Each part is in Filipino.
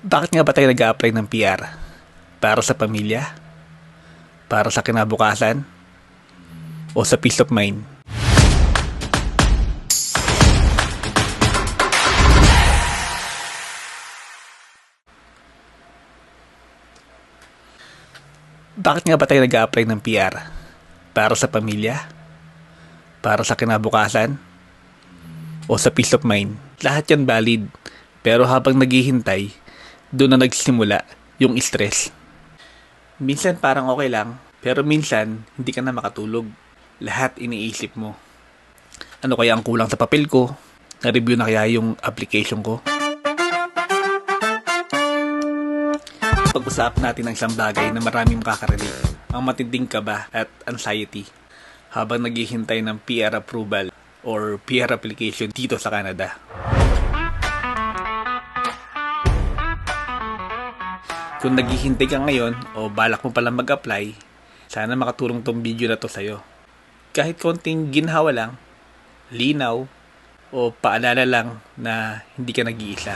Bakit nga ba tayo nag-a-apply ng PR? Para sa pamilya? Para sa kinabukasan? O sa peace of mind? Bakit nga ba tayo nag-a-apply ng PR? Para sa pamilya? Para sa kinabukasan? O sa peace of mind? Lahat yan valid. Pero habang naghihintay, doon na nagsimula yung stress. Minsan parang okay lang, pero minsan hindi ka na makatulog. Lahat iniisip mo. Ano kaya ang kulang sa papel ko? Na-review na kaya yung application ko? Pag-usap natin ng isang bagay na maraming makakarelate. Ang matinding kaba at anxiety habang naghihintay ng PR approval or PR application dito sa Canada. Kung naghihintay ka ngayon o balak mo palang mag-apply, sana makatulong tong video na to sa'yo. Kahit konting ginhawa lang, linaw, o paalala lang na hindi ka nag-iisa.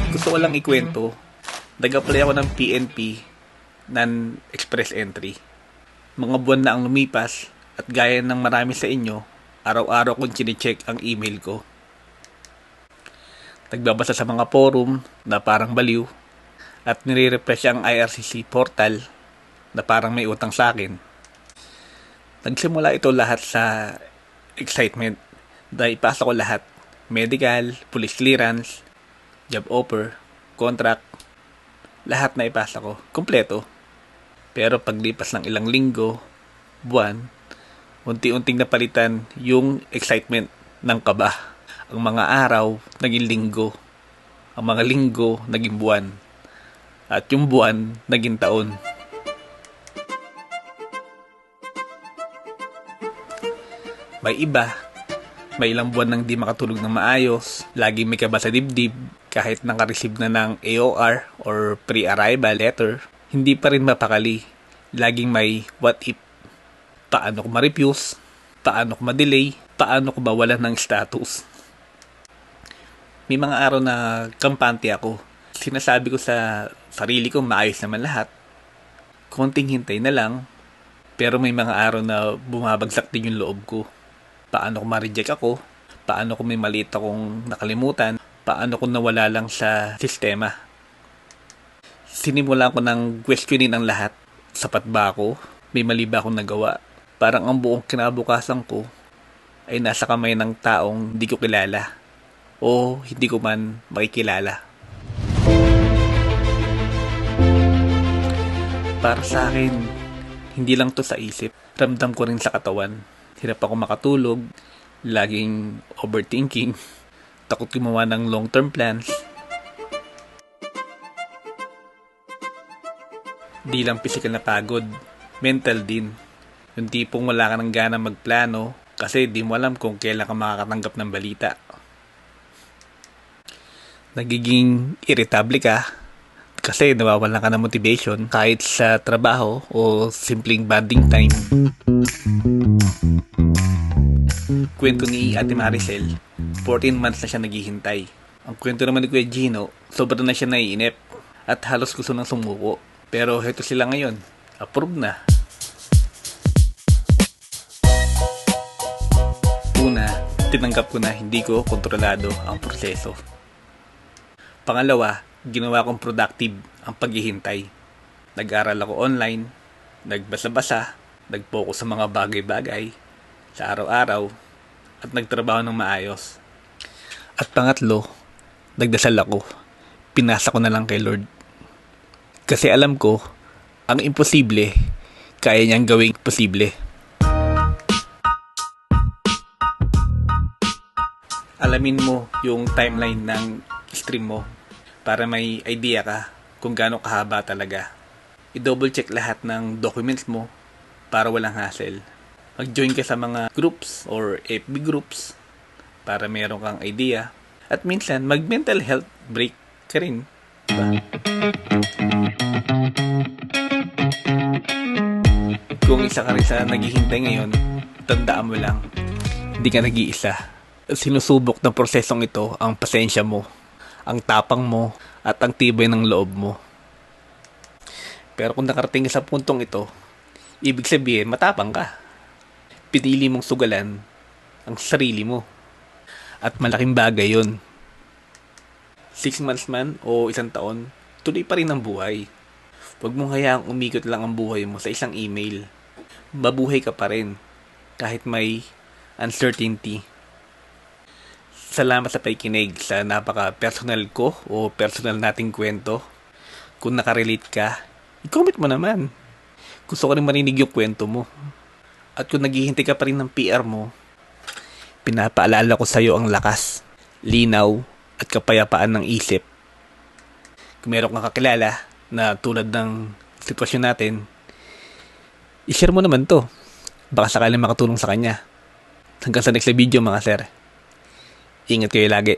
Gusto ko lang ikwento, nag-apply ako ng PNP, non-express entry. Mga buwan na ang lumipas at gaya ng marami sa inyo, araw-araw kong chine-check ang email ko. Nagbabasa sa mga forum na parang baliw at nire-refresh ang IRCC portal na parang may utang sa akin. Nagsimula ito lahat sa excitement dahil ipasa ko lahat. Medical, police clearance, job offer, contract, lahat na ipasa ko. Kompleto. Pero paglipas ng ilang linggo, buwan, unti-unting napalitan yung excitement ng kaba. Ang mga araw, naging linggo. Ang mga linggo, naging buwan. At yung buwan, naging taon. May iba, may ilang buwan nang di makatulog ng maayos, laging may kaba sa dibdib, kahit nakareceive na ng AOR or pre-arrival letter, hindi pa rin mapakali. Laging may what if. Paano ko ma-refuse? Paano ko ma-delay? Paano ko mawalan ng status? May mga araw na kampante ako. Sinasabi ko sa sarili ko maayos naman lahat. Konting hintay na lang. Pero may mga araw na bumabagsak din yung loob ko. Paano ko ma-reject ako? Paano ko may maliit akong nakalimutan? Paano ko nawala lang sa sistema? Sinimulan ko ng questionin ang lahat. Sapat ba ako? May mali ba akong nagawa? Parang ang buong kinabukasan ko ay nasa kamay ng taong di ko kilala. O hindi ko man makikilala. Para sa akin, hindi lang to sa isip. Ramdam ko rin sa katawan. Hirap ako makatulog. Laging overthinking. Takot gumawa ng long-term plans. Di lang physical na pagod. Mental din. Yung tipong wala ka ng gana magplano kasi di mo alam kung kailan ka makakatanggap ng balita. Nagiging irritable ka kasi nawawalan ka ng motivation kahit sa trabaho o simpleng bonding time. Kwento ni Ate Maricel, 14 months na siya naghihintay. Ang kwento naman ni Kuya Gino, sobrang na siya naiinip at halos gusto nang sumuko. Pero heto sila ngayon, approve na. Una, tinanggap ko na hindi ko kontrolado ang proseso. Pangalawa, ginawa kong productive ang paghihintay. Nag-aral ako online, nagbasa-basa, nag-focus sa mga bagay-bagay sa araw-araw, at nagtrabaho ng maayos. At pangatlo, nagdasal ako. Pinasa ko na lang kay Lord. Kasi alam ko, ang imposible, kaya niyang gawing posible. Alamin mo yung timeline ng stream mo para may idea ka kung gaano kahaba talaga. I-double check lahat ng documents mo para walang hassle. Mag-join ka sa mga groups or FB groups para meron kang idea. At minsan, mag-mental health break ka rin. Diba? Kung isa ka rin sa naghihintay ngayon, tandaan mo lang, hindi ka nag-iisa. Sinusubok ng prosesong ito ang pasensya mo, ang tapang mo, at ang tibay ng loob mo. Pero kung nakarating ka sa puntong ito, ibig sabihin matapang ka. Pinili mong sugalan ang sarili mo. At malaking bagay yon. 6 months man o 1 taon, tuloy pa rin ang buhay. Huwag mong hayaang umikot lang ang buhay mo sa isang email. Mabuhay ka pa rin kahit may uncertainty. Salamat sa pakikinig sa napaka-personal ko o personal nating kwento. Kung nakarelate ka, i-comment mo naman. Gusto ko rin marinig yung kwento mo. At kung naghihintay ka pa rin ng PR mo, pinapaalala ko sa iyo ang lakas, linaw, at kapayapaan ng isip. Kung meron kang kakilala na tulad ng sitwasyon natin, i-share mo naman to. Baka sakaling makatulong sa kanya. Hanggang sa next video mga sir. Ingat kayo lagi.